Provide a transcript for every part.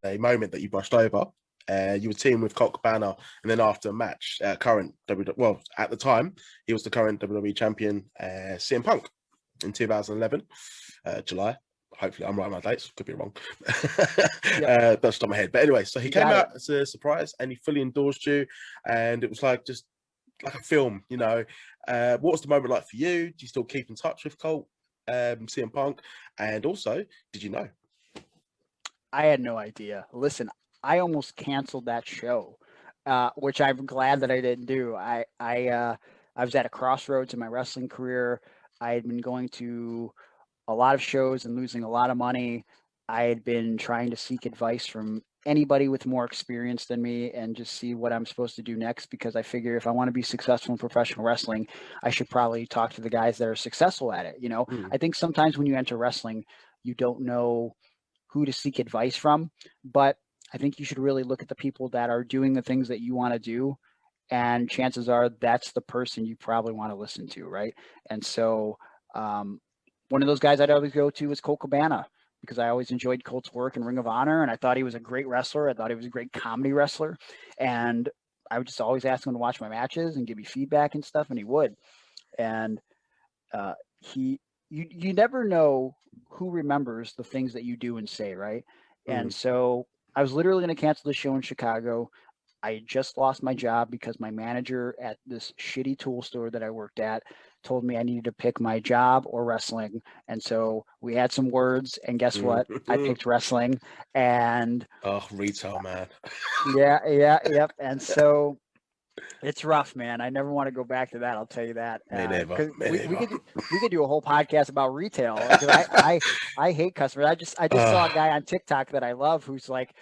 A moment that you brushed over. You were teaming with Colt Cabana, and then after a match, current WWE, well, at the time, he was the current WWE champion, CM Punk, in 2011, July. Hopefully, I'm right on my dates. Could be wrong. That's on my head. But anyway, so he came out as a surprise, and he fully endorsed you, and it was like just like a film, you know. What was the moment like for you? Do you still keep in touch with Colt, CM Punk, and also, did you know? I had no idea. Listen, I almost canceled that show, which I'm glad that I didn't do. I was at a crossroads in my wrestling career. I had been going to a lot of shows and losing a lot of money. I had been trying to seek advice from anybody with more experience than me and just see what I'm supposed to do next, because I figure if I want to be successful in professional wrestling, I should probably talk to the guys that are successful at it. I think sometimes when you enter wrestling, you don't know who to seek advice from, but I think you should really look at the people that are doing the things that you want to do, and chances are that's the person you probably want to listen to, right? And so one of those guys I'd always go to is Colt Cabana, because I always enjoyed Colt's work in Ring of Honor, and I thought he was a great wrestler. I thought he was a great comedy wrestler, and I would just always ask him to watch my matches and give me feedback and stuff, and he would. And he you never know who remembers the things that you do and say, right? And so I was literally going to cancel the show in Chicago. I had just lost my job because my manager at this shitty tool store that I worked at told me I needed to pick my job or wrestling. And so we had some words, and guess what? I picked wrestling. And retail, man. Yep. And so it's rough, man. I never want to go back to that. I'll tell you that. We could do a whole podcast about retail. I hate customers. I just saw a guy on TikTok that I love who's like,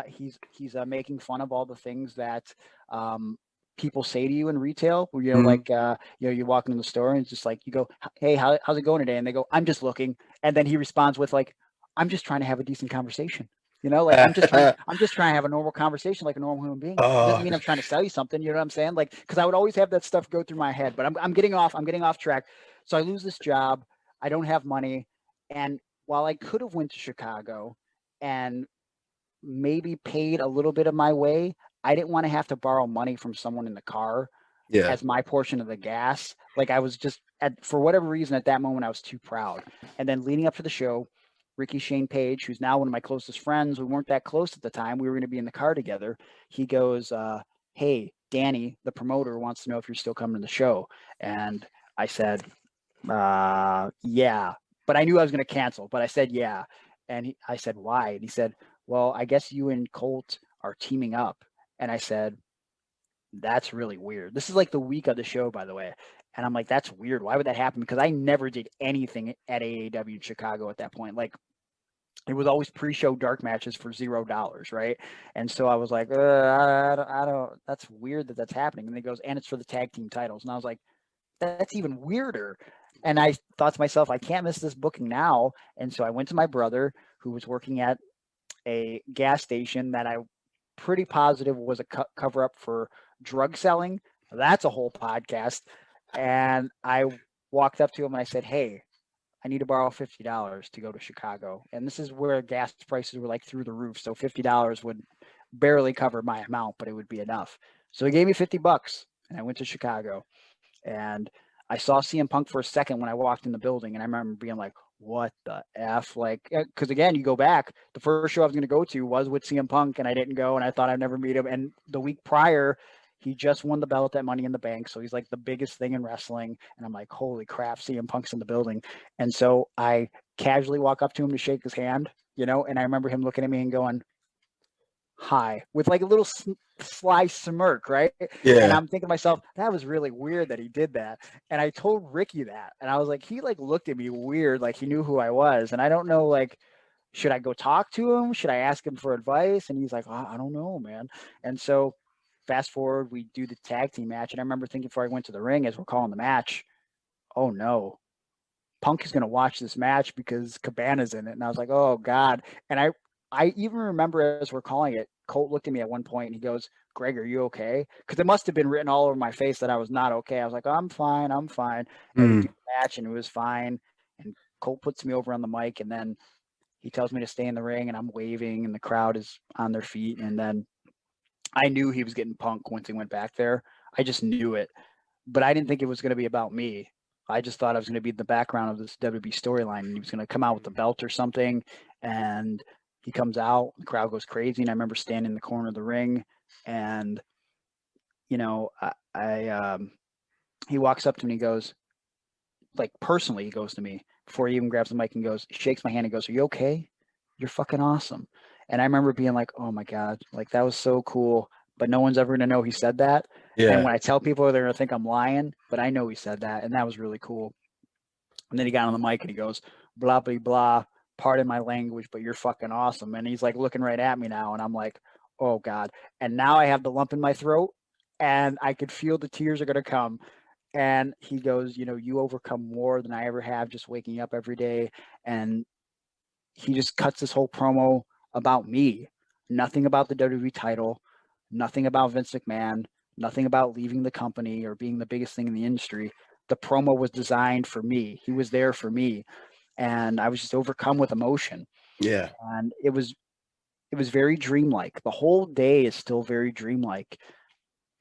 he's making fun of all the things that people say to you in retail. Like you walk into the store and it's just like you go, hey, how's it going today? And they go, I'm just looking. And then he responds with like, I'm just trying to have a decent conversation. Like I'm just trying to have a normal conversation like a normal human being. It doesn't mean I'm trying to sell you something. You know what I'm saying? Like, because I would always have that stuff go through my head. But I'm getting off track. So I lose this job. I don't have money. And while I could have went to Chicago and maybe paid a little bit of my way, I didn't want to have to borrow money from someone in the car as my portion of the gas. Like I was just for whatever reason at that moment I was too proud. And then leading up to the show, Ricky Shane Page, who's now one of my closest friends, we weren't that close at the time. We were going to be in the car together. He goes, hey, Danny, the promoter, wants to know if you're still coming to the show. And I said, yeah. But I knew I was going to cancel, but I said, yeah. And I said, why? And he said, well, I guess you and Colt are teaming up. And I said, that's really weird. This is like the week of the show, by the way. And I'm like, that's weird. Why would that happen? Because I never did anything at AAW in Chicago at that point. Like, it was always pre-show dark matches for $0, right? And so I was like, I don't. That's weird that's happening. And he goes, and it's for the tag team titles. And I was like, that's even weirder. And I thought to myself, I can't miss this booking now. And so I went to my brother, who was working at a gas station that I pretty positive was a cover up for drug selling. That's a whole podcast. And I walked up to him and I said, hey, I need to borrow $50 to go to Chicago. And this is where gas prices were like through the roof. So $50 would barely cover my amount, but it would be enough. So he gave me $50 and I went to Chicago. And I saw CM Punk for a second when I walked in the building. And I remember being like, what the F? Like, because again, you go back, the first show I was going to go to was with CM Punk and I didn't go and I thought I'd never meet him. And the week prior, he just won the belt at Money in the Bank. So he's like the biggest thing in wrestling. And I'm like, holy crap, CM Punk's in the building. And so I casually walk up to him to shake his hand, and I remember him looking at me and going, hi, with like a little sly smirk, right? Yeah. And I'm thinking to myself, that was really weird that he did that. And I told Ricky that. And I was like, he like looked at me weird, like he knew who I was. And I don't know, like, should I go talk to him? Should I ask him for advice? And he's like, I don't know, man. And so fast forward, we do the tag team match. And I remember thinking before I went to the ring as we're calling the match, oh no, Punk is going to watch this match because Cabana's in it. And I was like, oh God. And I even remember as we're calling it, Colt looked at me at one point and he goes, Greg, are you okay? Because it must have been written all over my face that I was not okay. I was like, I'm fine. And we do the match and it was fine. And Colt puts me over on the mic, and then he tells me to stay in the ring, and I'm waving, and the crowd is on their feet. And then I knew he was getting punked once he went back there. I just knew it, but I didn't think it was going to be about me. I just thought I was going to be in the background of this WWE storyline, and he was going to come out with the belt or something. And he comes out, the crowd goes crazy, and I remember standing in the corner of the ring, and you know, he walks up to me and he goes, like personally, he goes to me before he even grabs the mic and goes, shakes my hand and goes, "Are you okay? You're fucking awesome." And I remember being like, "Oh my God, like that was so cool." But no one's ever gonna know he said that. And when I tell people, they're gonna think I'm lying, but I know he said that, and that was really cool. And then he got on the mic and he goes, "Blah blah blah. Pardon my language, but you're fucking awesome." And he's like looking right at me now, and I'm like, "Oh God!" And now I have the lump in my throat, and I could feel the tears are gonna come. And he goes, "You overcome more than I ever have just waking up every day." And he just cuts this whole promo about me. Nothing about the WWE title, nothing about Vince McMahon, nothing about leaving the company or being the biggest thing in the industry. The promo was designed for me. He was there for me. And I was just overcome with emotion. Yeah. And it was very dreamlike. The whole day is still very dreamlike.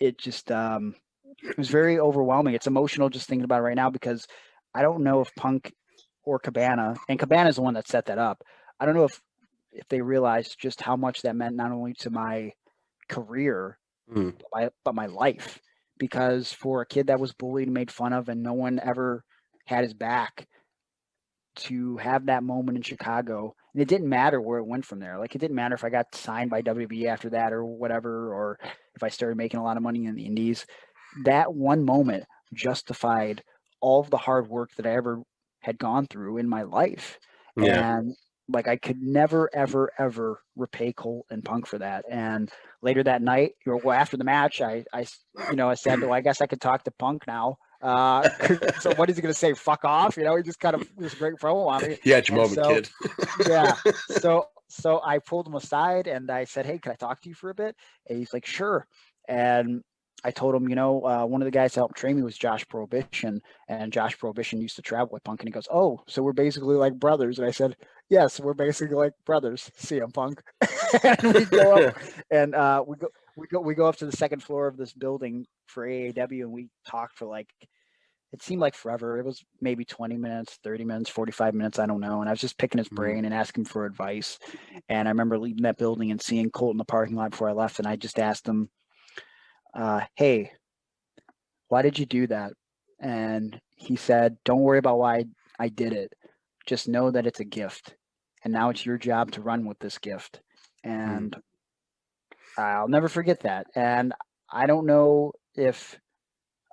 It just it was very overwhelming. It's emotional just thinking about it right now, because I don't know if Punk or Cabana, and Cabana is the one that set that up. I don't know if they realized just how much that meant, not only to my career, but my life. Because for a kid that was bullied and made fun of, and no one ever had his back, to have that moment in Chicago, and it didn't matter where it went from there. Like, it didn't matter if I got signed by WWE after that or whatever, or if I started making a lot of money in the indies. That one moment justified all of the hard work that I ever had gone through in my life. Yeah. And like, I could never, ever, ever repay Colt and Punk for that. And later that night, well, after the match, I said, "Well, I guess I could talk to Punk now." So what is he going to say? Fuck off? He just kind of this great promo on me. Yeah, your And moment, kid. yeah. So I pulled him aside and I said, "Hey, can I talk to you for a bit?" And he's like, "Sure." And I told him, one of the guys that helped train me was Josh Prohibition, and Josh Prohibition used to travel with Punk. And he goes, "Oh, so we're basically like brothers." And I said, "Yes, we're basically like brothers, CM Punk." And we go up and we go up to the second floor of this building for AAW, and we talked for like, it seemed like forever. It was maybe 20 minutes, 30 minutes, 45 minutes. I don't know. And I was just picking his brain and asking for advice. And I remember leaving that building and seeing Colt in the parking lot before I left. And I just asked him, "Hey, why did you do that?" And he said, "Don't worry about why I did it. Just know that it's a gift. And now it's your job to run with this gift." And I'll never forget that. And I don't know if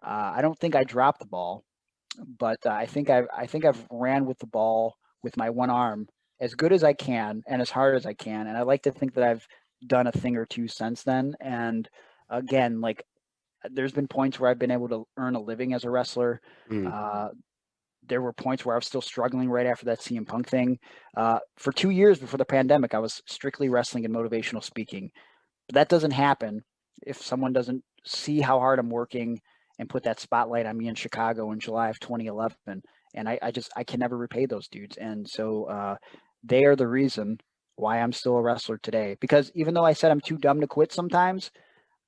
I don't think I dropped the ball, but I think I've ran with the ball with my one arm as good as I can and as hard as I can. And I like to think that I've done a thing or two since then. And again, like, there's been points where I've been able to earn a living as a wrestler. There were points where I was still struggling right after that CM Punk thing. For 2 years before the pandemic, I was strictly wrestling and motivational speaking. But that doesn't happen if someone doesn't see how hard I'm working and put that spotlight on me in Chicago in July of 2011. And I can never repay those dudes. And so they are the reason why I'm still a wrestler today. Because even though I said I'm too dumb to quit sometimes,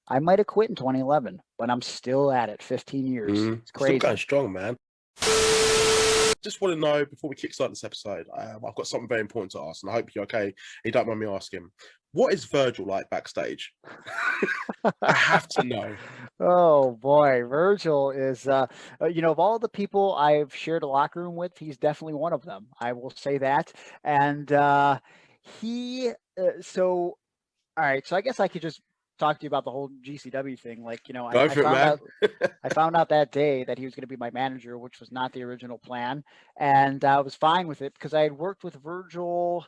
I might have quit in 2011, but I'm still at it 15 years. It's crazy. Still going strong, man. Just want to know, before we kickstart this episode, I've got something very important to ask, and I hope you're okay. You don't mind me asking. What is Virgil like backstage? I have to know. Oh boy, Virgil is, of all the people I've shared a locker room with, he's definitely one of them. I will say that. And so, all right, so I guess I could just talk to you about the whole GCW thing. Like, Go for it, man. I found out that day that he was going to be my manager, which was not the original plan, and I was fine with it because I had worked with Virgil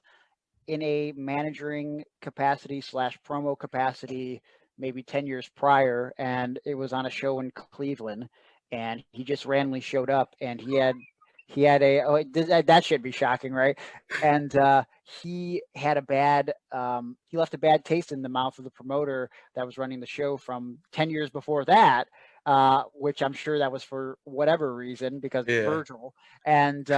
in a managing capacity / promo capacity maybe 10 years prior, and it was on a show in Cleveland, and he just randomly showed up, and he had that should be shocking, right? And he had he left a bad taste in the mouth of the promoter that was running the show from 10 years before that, which I'm sure that was for whatever reason, because it's Virgil. And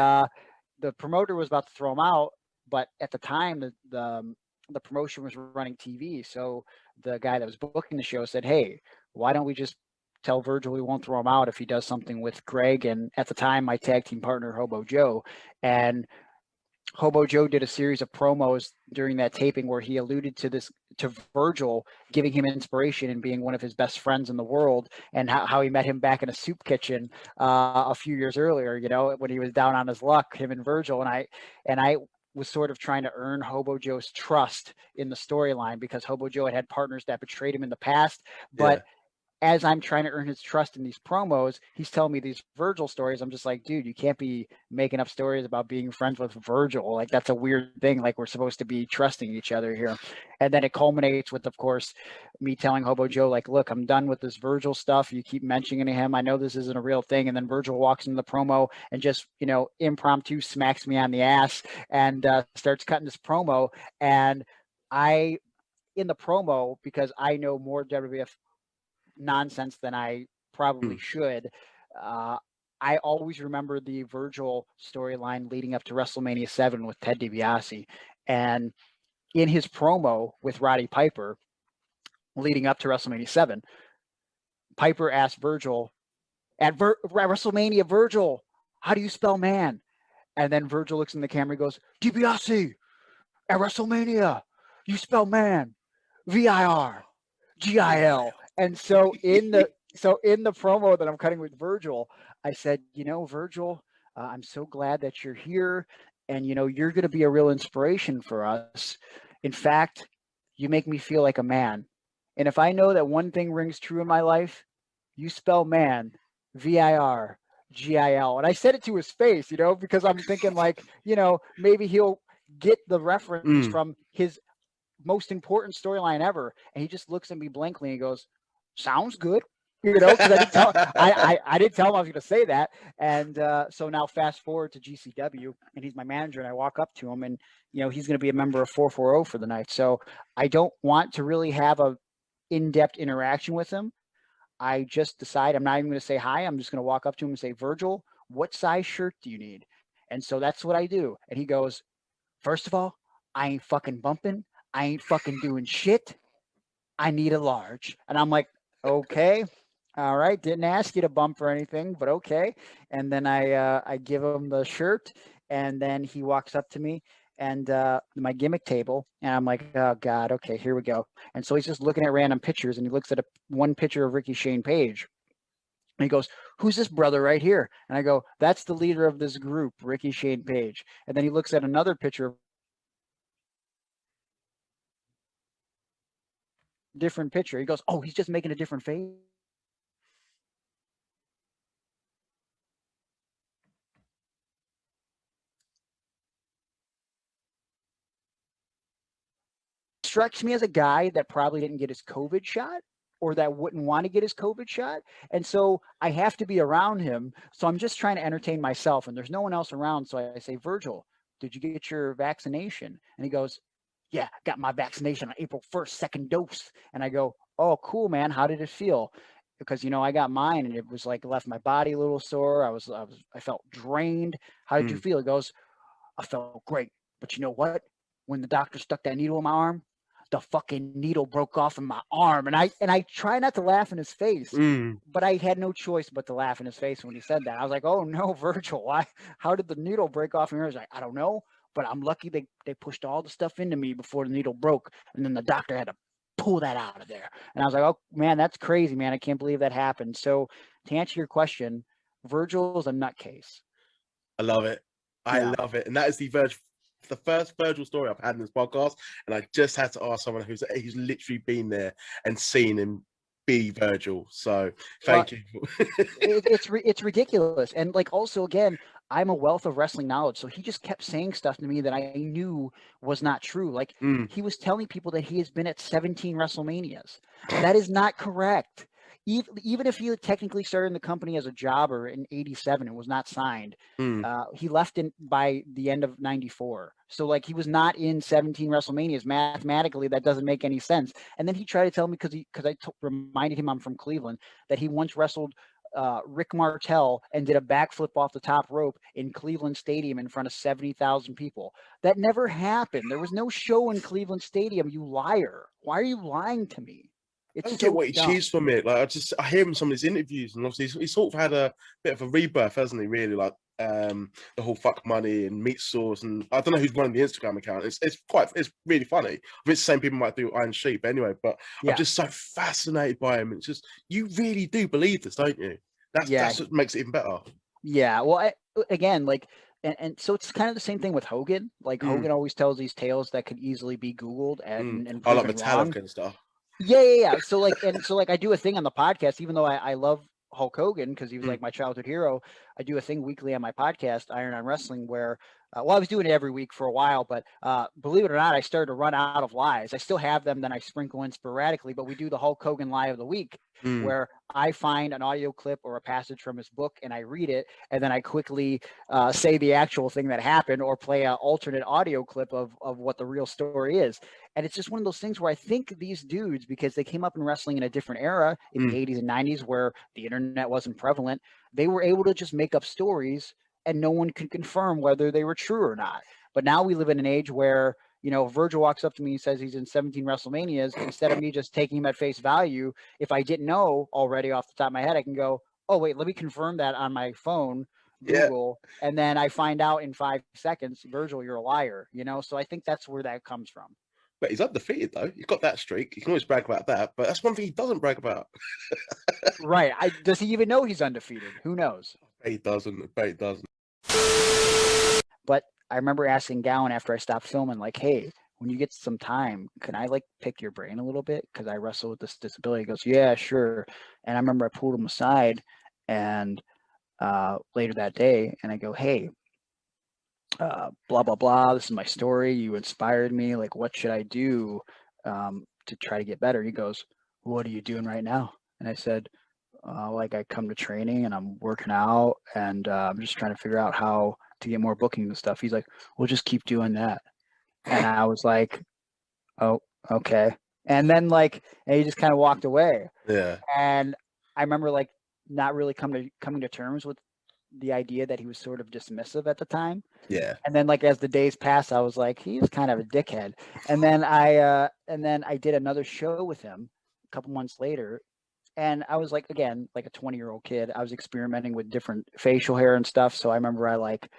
the promoter was about to throw him out, but at the time the promotion was running TV, so the guy that was booking the show said, "Hey, why don't we just tell Virgil we won't throw him out if he does something with Greg?" And at the time, my tag team partner Hobo Joe, and Hobo Joe did a series of promos during that taping where he alluded to Virgil giving him inspiration and being one of his best friends in the world, and how he met him back in a soup kitchen a few years earlier, you know, when he was down on his luck, him and Virgil. And I was sort of trying to earn Hobo Joe's trust in the storyline, because Hobo Joe had partners that betrayed him in the past. But as I'm trying to earn his trust in these promos, he's telling me these Virgil stories. I'm just like, dude, you can't be making up stories about being friends with Virgil. Like, that's a weird thing. Like, we're supposed to be trusting each other here. And then it culminates with, of course, me telling Hobo Joe, like, look, I'm done with this Virgil stuff. You keep mentioning him. I know this isn't a real thing. And then Virgil walks into the promo and just, you know, impromptu smacks me on the ass and starts cutting this promo. And in the promo, because I know more WWF nonsense than I probably should, I always remember the Virgil storyline leading up to WrestleMania 7 with Ted DiBiase. And in his promo with Roddy Piper leading up to WrestleMania 7, Piper asked Virgil, at WrestleMania, Virgil, how do you spell man? And then Virgil looks in the camera and goes, DiBiase, at WrestleMania, you spell man, VIRGIL. And so in the promo that I'm cutting with Virgil, I said, you know, Virgil, I'm so glad that you're here, and you know, you're going to be a real inspiration for us. In fact, you make me feel like a man. And if I know that one thing rings true in my life, you spell man, VIRGIL. And I said it to his face, you know, because I'm thinking, like, you know, maybe he'll get the reference from his most important storyline ever. And he just looks at me blankly and he goes, sounds good. You know, because I didn't tell him I was going to say that. And so now fast forward to GCW, and he's my manager, and I walk up to him, and, you know, he's going to be a member of 440 for the night. So I don't want to really have a in-depth interaction with him. I just decide I'm not even going to say hi. I'm just going to walk up to him and say, Virgil, what size shirt do you need? And so that's what I do. And he goes, first of all, I ain't fucking bumping. I ain't fucking doing shit. I need a large. And I'm like, okay, all right. Didn't ask you to bump or anything, but okay. And then I give him the shirt, and then he walks up to me and my gimmick table, and I'm like, oh God, okay, here we go. And so he's just looking at random pictures, and he looks at one picture of Ricky Shane Page. And he goes, who's this brother right here? And I go, that's the leader of this group, Ricky Shane Page. And then he looks at another picture of different picture. He goes, oh, he's just making a different face. Strikes me as a guy that probably didn't get his COVID shot, or that wouldn't want to get his COVID shot. And so I have to be around him. So I'm just trying to entertain myself, and there's no one else around. So I say, Virgil, did you get your vaccination? And he goes, yeah, got my vaccination on April 1st, second dose. And I go, oh, cool, man. How did it feel? Because, you know, I got mine, and it was like left my body a little sore. I felt drained. How did you feel? He goes, I felt great. But you know what? When the doctor stuck that needle in my arm, the fucking needle broke off in my arm. And I try not to laugh in his face, but I had no choice but to laugh in his face when he said that. I was like, oh no, Virgil, why? How did the needle break off in yours? Like, I don't know, but I'm lucky they pushed all the stuff into me before the needle broke, and then the doctor had to pull that out of there. And I was like, oh man, that's crazy, man. I can't believe that happened. So to answer your question, Virgil's a nutcase. I love it. I love it. And that is the first Virgil story I've had in this podcast. And I just had to ask someone who's literally been there and seen him be Virgil. So thank you. It's ridiculous. And like, also, again, I'm a wealth of wrestling knowledge. So he just kept saying stuff to me that I knew was not true. Like he was telling people that he has been at 17 WrestleManias. That is not correct. Even if he technically started in the company as a jobber in '87 and was not signed, he left by the end of '94. So like, he was not in 17 WrestleManias. Mathematically, that doesn't make any sense. And then he tried to tell me, because I reminded him I'm from Cleveland, that he once wrestled Rick Martel and did a backflip off the top rope in Cleveland Stadium in front of 70,000 people. That never happened. There was no show in Cleveland Stadium, you liar. Why are you lying to me? I It's don't get so what he dumb. cheers from it. Like I hear him in some of his interviews, and obviously he's sort of had a bit of a rebirth, hasn't he? Really, like the whole fuck money and meat sauce, and I don't know who's running the Instagram account. It's really funny. I think it's the same people might do Iron Sheep anyway, but I'm Yeah. just so fascinated by him. It's just you really do believe this, don't you? That's what makes it even better. Yeah. Well, again, like, and so it's kind of the same thing with Hogan. Like Hogan always tells these tales that could easily be Googled and I like proven wrong. Metallica and stuff. Yeah. So like I do a thing on the podcast, even though I love Hulk Hogan because he was like my childhood hero. I do a thing weekly on my podcast, Iron on Wrestling, where well, I was doing it every week for a while, but believe it or not, I started to run out of lies. I still have them, then I sprinkle in sporadically, but we do the Hulk Hogan lie of the week, where I find an audio clip or a passage from his book and I read it, and then I quickly say the actual thing that happened or play an alternate audio clip of what the real story is. And it's just one of those things where I think these dudes, because they came up in wrestling in a different era in the 80s and 90s where the internet wasn't prevalent, they were able to just make up stories and no one could confirm whether they were true or not. But now we live in an age where, you know, Virgil walks up to me and says he's in 17 WrestleManias. Instead of me just taking him at face value, if I didn't know already off the top of my head, I can go, oh, wait, let me confirm that on my phone, Google, and then I find out in 5 seconds, Virgil, you're a liar, you know? So I think that's where that comes from. But he's undefeated though. He's got that streak. He can always brag about that. But that's one thing he doesn't brag about. Right. Does he even know he's undefeated? Who knows? He doesn't. He doesn't. But I remember asking Gowan after I stopped filming, like, hey, when you get some time, can I like pick your brain a little bit? Because I wrestle with this disability. He goes, yeah, sure. And I remember I pulled him aside and later that day, and I go, hey, blah, blah, blah. This is my story. You inspired me. Like, what should I do to try to get better? He goes, what are you doing right now? And I said, like I come to training and I'm working out and I'm just trying to figure out how to get more bookings and stuff. He's like, well, just keep doing that. And I was like, oh, okay. And then like, and he just kind of walked away. Yeah. And I remember like not really coming to terms with the idea that he was sort of dismissive at the time. Yeah. And then like as the days passed, I was like, he's kind of a dickhead. And then I did another show with him a couple months later. And I was like, again, like a 20-year-old kid, I was experimenting with different facial hair and stuff. So I remember I like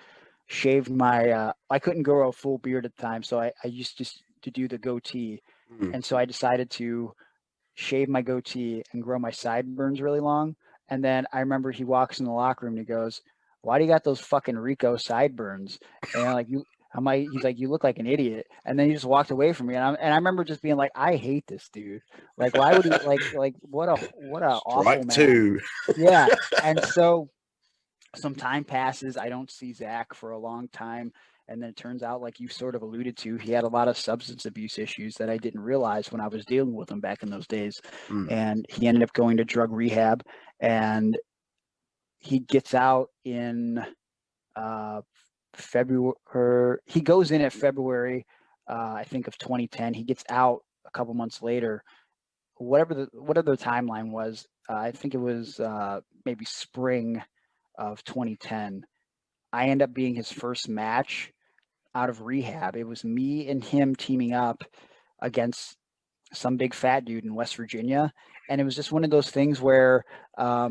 shaved my, I couldn't grow a full beard at the time. So I used to do the goatee. And so I decided to shave my goatee and grow my sideburns really long. And then I remember he walks in the locker room and he goes, why do you got those fucking Rico sideburns? And I'm like, he's like, you look like an idiot. And then he just walked away from me. And I remember just being like, I hate this dude. Like, why would he like what a awful man. Two. Yeah. And so some time passes. I don't see Zach for a long time. And then it turns out, like you sort of alluded to, he had a lot of substance abuse issues that I didn't realize when I was dealing with him back in those days. And he ended up going to drug rehab, and he gets out in February. He goes in at February, I think, of 2010. He gets out a couple months later. Whatever the timeline was, I think it was maybe spring of 2010. I end up being his first match out of rehab. It was me and him teaming up against some big fat dude in West Virginia. And it was just one of those things where a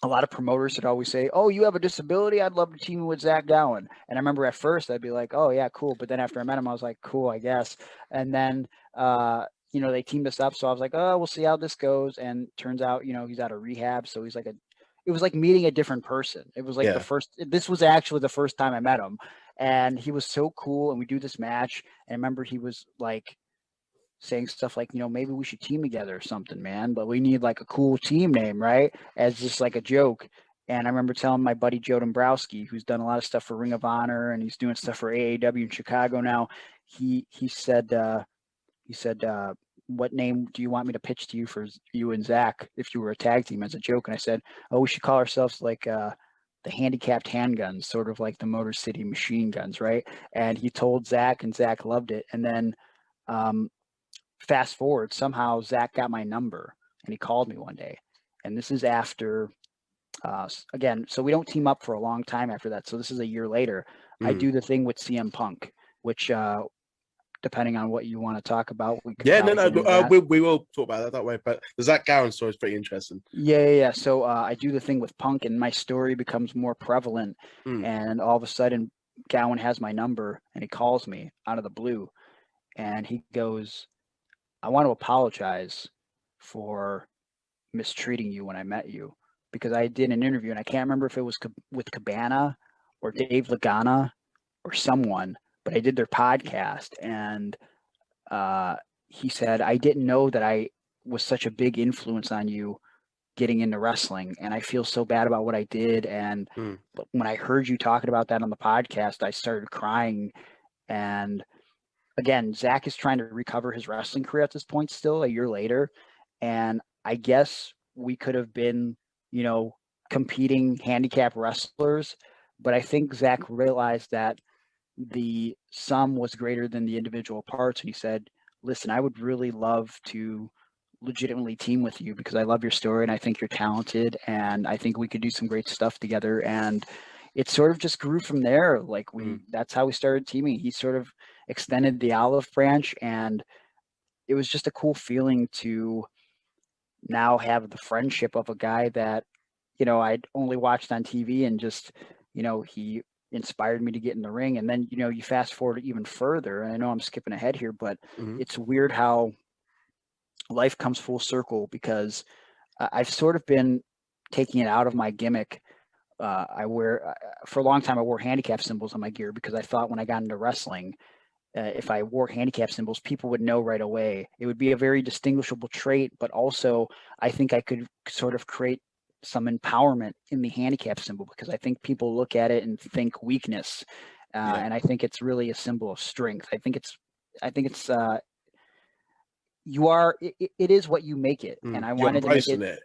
lot of promoters would always say, oh, you have a disability? I'd love to team with Zach Gowan. And I remember at first I'd be like, oh yeah, cool. But then after I met him, I was like, cool, I guess. And then, you know, they teamed us up. So I was like, oh, we'll see how this goes. And turns out, you know, he's out of rehab. So he's like it was like meeting a different person. It was like this was actually the first time I met him. And he was so cool. And we do this match. And I remember he was like saying stuff like, you know, maybe we should team together or something, man, but we need like a cool team name, right? As just like a joke. And I remember telling my buddy Joe Dombrowski, who's done a lot of stuff for Ring of Honor and he's doing stuff for AAW in Chicago now. He said, what name do you want me to pitch to you for you and Zach if you were a tag team, as a joke? And I said, oh, we should call ourselves like the handicapped handguns, sort of like the Motor City machine guns, right? And he told Zach, and Zach loved it. And then fast forward, somehow Zach got my number and he called me one day and this is after again, so we don't team up for a long time after that. So this is a year later. I do the thing with CM Punk, which depending on what you want to talk about, we could Yeah, no, probably no, get into that. we will talk about that way. But the Zach Gowan story is pretty interesting. Yeah. So I do the thing with Punk, and my story becomes more prevalent. And all of a sudden, Gowan has my number, and he calls me out of the blue, and he goes, "I want to apologize for mistreating you when I met you, because I did an interview, and I can't remember if it was with Cabana or Dave Lagana or someone, but I did their podcast, and he said, I didn't know that I was such a big influence on you getting into wrestling, and I feel so bad about what I did. And when I heard you talking about that on the podcast, I started crying. And again, Zach is trying to recover his wrestling career at this point still, a year later. And I guess we could have been, competing handicap wrestlers, but I think Zach realized that the sum was greater than the individual parts. And he said, listen, I would really love to legitimately team with you because I love your story and I think you're talented and I think we could do some great stuff together. And it sort of just grew from there. Like that's how we started teaming. He sort of extended the olive branch, and it was just a cool feeling to now have the friendship of a guy that, I'd only watched on TV, and just, he inspired me to get in the ring. And then, you fast forward even further, and I know I'm skipping ahead here, but it's weird how life comes full circle, because I've sort of been taking it out of my gimmick. For a long time, I wore handicap symbols on my gear because I thought when I got into wrestling, if I wore handicap symbols, people would know right away. It would be a very distinguishable trait, but also I think I could sort of create some empowerment in the handicap symbol, because I think people look at it and think weakness, and I think it's really a symbol of strength. I think it's it is what you make it, and I wanted to make it.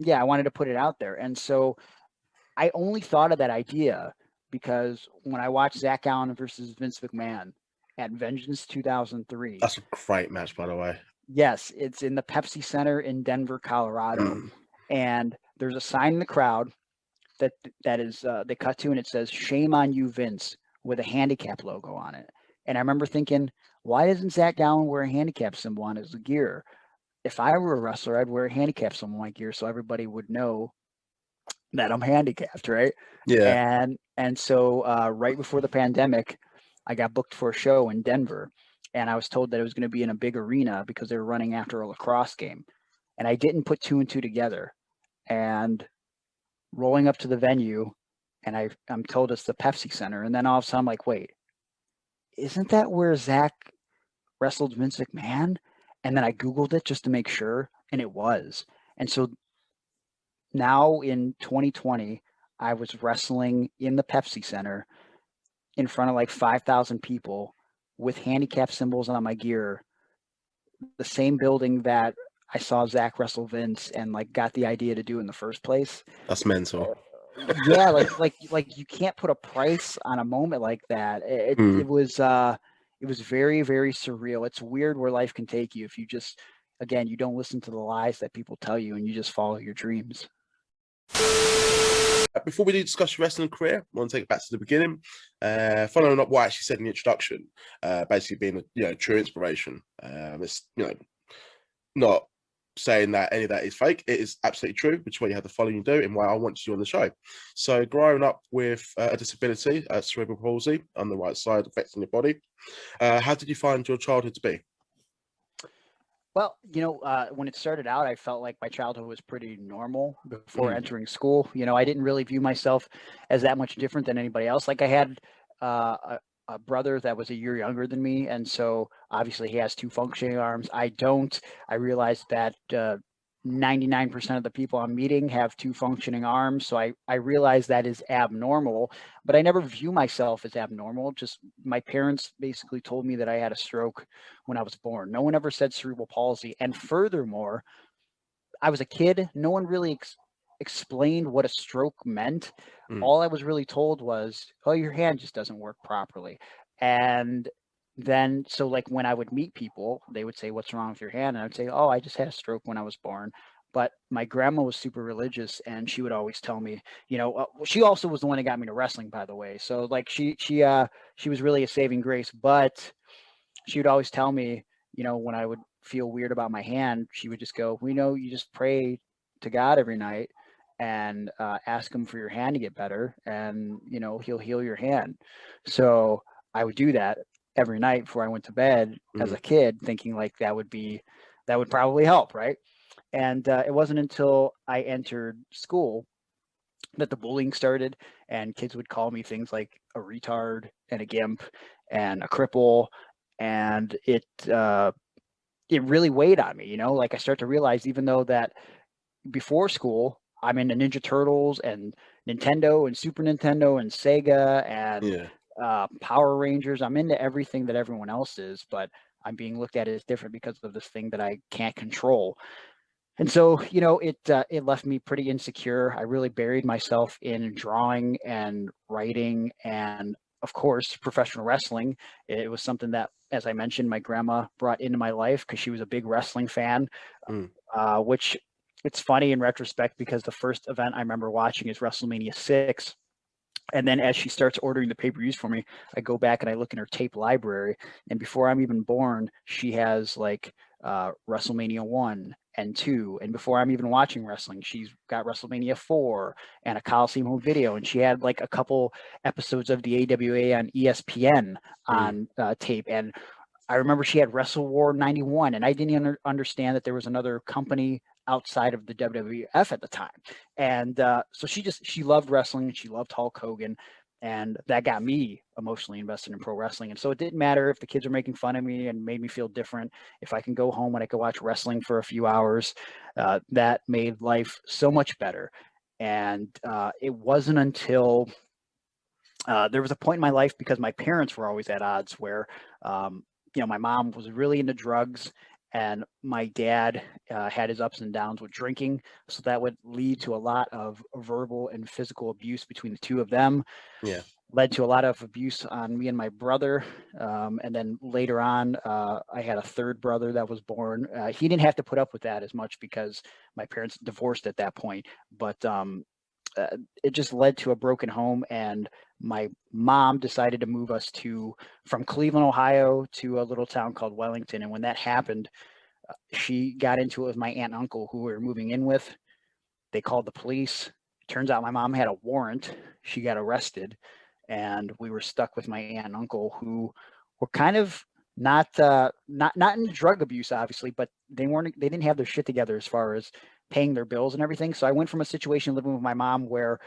I wanted to put it out there, and so I only thought of that idea because when I watched Zach Allen versus Vince McMahon at Vengeance 2003. That's a great match, by the way. Yes, it's in the Pepsi Center in Denver, Colorado. And there's a sign in the crowd that is they cut to, and it says, "Shame on you, Vince," with a handicap logo on it. And I remember thinking, why doesn't Zach Gowan wear a handicap symbol on his gear? If I were a wrestler, I'd wear a handicap symbol on my gear so everybody would know that I'm handicapped, right? Yeah. And so right before the pandemic, I got booked for a show in Denver, and I was told that it was going to be in a big arena because they were running after a lacrosse game. And I didn't put two and two together. And rolling up to the venue, and I'm told it's the Pepsi Center. And then all of a sudden I'm like, wait, isn't that where Zach wrestled Vince McMahon? And then I Googled it just to make sure, and it was. And so now in 2020, I was wrestling in the Pepsi Center in front of like 5,000 people with handicap symbols on my gear, the same building that I saw Zach wrestle Vince and like got the idea to do in the first place. That's mental. Yeah, like you can't put a price on a moment like that. It was very, very surreal. It's weird where life can take you if you just, again, you don't listen to the lies that people tell you and you just follow your dreams. Before we do discuss your wrestling career, I want to take it back to the beginning. Following up what I actually said in the introduction, basically being a true inspiration. It's not saying that any of that is fake. It is absolutely true, which is why you have the following you do and why I want you on the show. So growing up with a disability, cerebral palsy on the right side affecting your body, how did you find your childhood to be? Well, when it started out, I felt like my childhood was pretty normal before entering school. I didn't really view myself as that much different than anybody else. Like I had a brother that was a year younger than me, and so obviously he has two functioning arms. I don't. I realized that 99% of the people I'm meeting have two functioning arms, so I realized that is abnormal, but I never view myself as abnormal. Just my parents basically told me that I had a stroke when I was born. No one ever said cerebral palsy, and furthermore, I was a kid. No one really explained what a stroke meant. All I was really told was, oh, your hand just doesn't work properly. And then, so like when I would meet people, they would say, what's wrong with your hand? And I would say, oh, I just had a stroke when I was born. But my grandma was super religious, and she would always tell me, she also was the one that got me to wrestling, by the way. So like she was really a saving grace. But she would always tell me, when I would feel weird about my hand, she would just go, "We know you just pray to God every night and ask him for your hand to get better, and he'll heal your hand." So I would do that every night before I went to bed as a kid, thinking like that would probably help, right? And it wasn't until I entered school that the bullying started, and kids would call me things like a retard and a gimp and a cripple, and it really weighed on me. Like I start to realize, even though that before school I'm into Ninja Turtles and Nintendo and Super Nintendo and Sega and Yeah. Power Rangers, I'm into everything that everyone else is, but I'm being looked at as different because of this thing that I can't control. And so, it left me pretty insecure. I really buried myself in drawing and writing and, of course, professional wrestling. It was something that, as I mentioned, my grandma brought into my life because she was a big wrestling fan, Mm. which it's funny in retrospect because the first event I remember watching is WrestleMania 6. And then as she starts ordering the pay-per-views for me, I go back and I look in her tape library. And before I'm even born, she has like WrestleMania 1 and 2. And before I'm even watching wrestling, she's got WrestleMania 4 and a Coliseum home video. And she had like a couple episodes of the AWA on ESPN Mm. on tape. And I remember she had Wrestle War 91, and I didn't understand that there was another company outside of the WWF at the time. And so she loved wrestling, and she loved Hulk Hogan, and that got me emotionally invested in pro wrestling. And so it didn't matter if the kids were making fun of me and made me feel different. If I can go home and I could watch wrestling for a few hours, that made life so much better. And it wasn't until there was a point in my life, because my parents were always at odds, where my mom was really into drugs, and my dad had his ups and downs with drinking, so that would lead to a lot of verbal and physical abuse between the two of them. Yeah. Led to a lot of abuse on me and my brother, and then later on, I had a third brother that was born. He didn't have to put up with that as much because my parents divorced at that point, but uh, it just led to a broken home, and my mom decided to move us from Cleveland, Ohio, to a little town called Wellington. And when that happened, she got into it with my aunt and uncle who we were moving in with. They called the police. Turns out my mom had a warrant. She got arrested, and we were stuck with my aunt and uncle, who were kind of not in drug abuse, obviously, but they didn't have their shit together as far as paying their bills and everything. So I went from a situation living with my mom where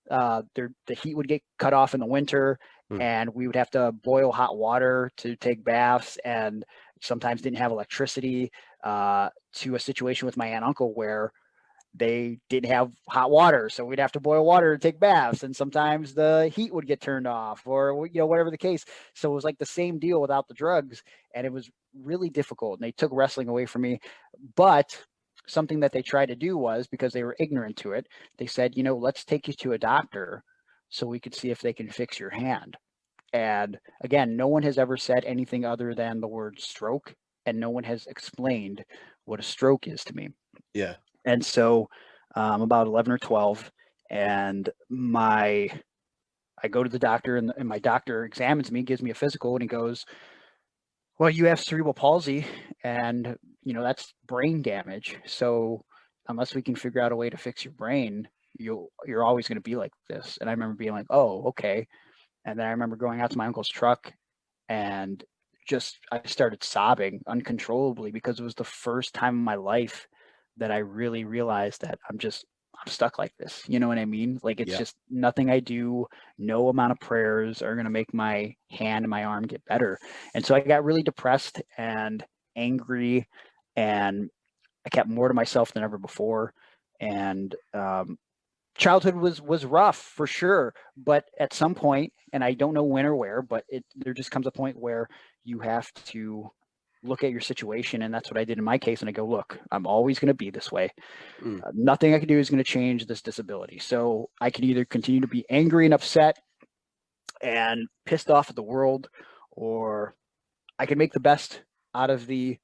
the heat would get cut off in the winter, Mm. and we would have to boil hot water to take baths, and sometimes didn't have electricity, to a situation with my aunt and uncle where they didn't have hot water, so we'd have to boil water to take baths, and sometimes the heat would get turned off, or whatever the case. So it was like the same deal without the drugs, and it was really difficult, and they took wrestling away from me. But something that they tried to do was, because they were ignorant to it, they said, let's take you to a doctor so we could see if they can fix your hand. And again, no one has ever said anything other than the word stroke, and no one has explained what a stroke is to me. Yeah. And so I'm about 11 or 12, and I go to the doctor, and my doctor examines me, gives me a physical, and he goes, "Well, you have cerebral palsy, and that's brain damage. So unless we can figure out a way to fix your brain, you're always going to be like this." And I remember being like, "Oh, okay." And then I remember going out to my uncle's truck, and I started sobbing uncontrollably, because it was the first time in my life that I really realized that I'm stuck like this. You know what I mean? Like, it's Yeah. just nothing I do, no amount of prayers are going to make my hand and my arm get better. And so I got really depressed and angry, and I kept more to myself than ever before. And childhood was rough for sure, but at some point, and I don't know when or where, but there just comes a point where you have to look at your situation, and that's what I did in my case. And I go, look, I'm always going to be this way. Mm. Nothing I can do is going to change this disability. So I can either continue to be angry and upset and pissed off at the world, or I can make the best out of the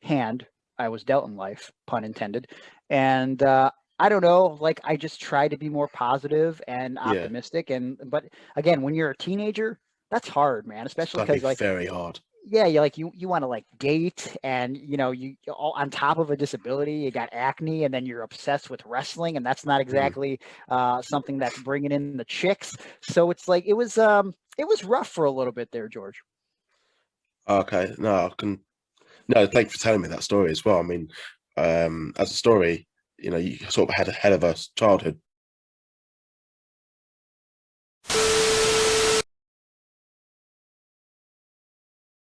hand I was dealt in life, pun intended, And I don't know, like I just try to be more positive and Yeah, optimistic. But again, when you're a teenager, that's hard, man, it's especially gonna be because like very hard. yeah, you want to like date, and you all on top of a disability, you got acne, and then you're obsessed with wrestling, and that's not Mhm. exactly something that's bringing in the chicks. So it's like it was rough for a little bit there, George. Okay, no, I can. No, thank you for telling me that story as well. I mean, as a story, you sort of had a hell of a childhood.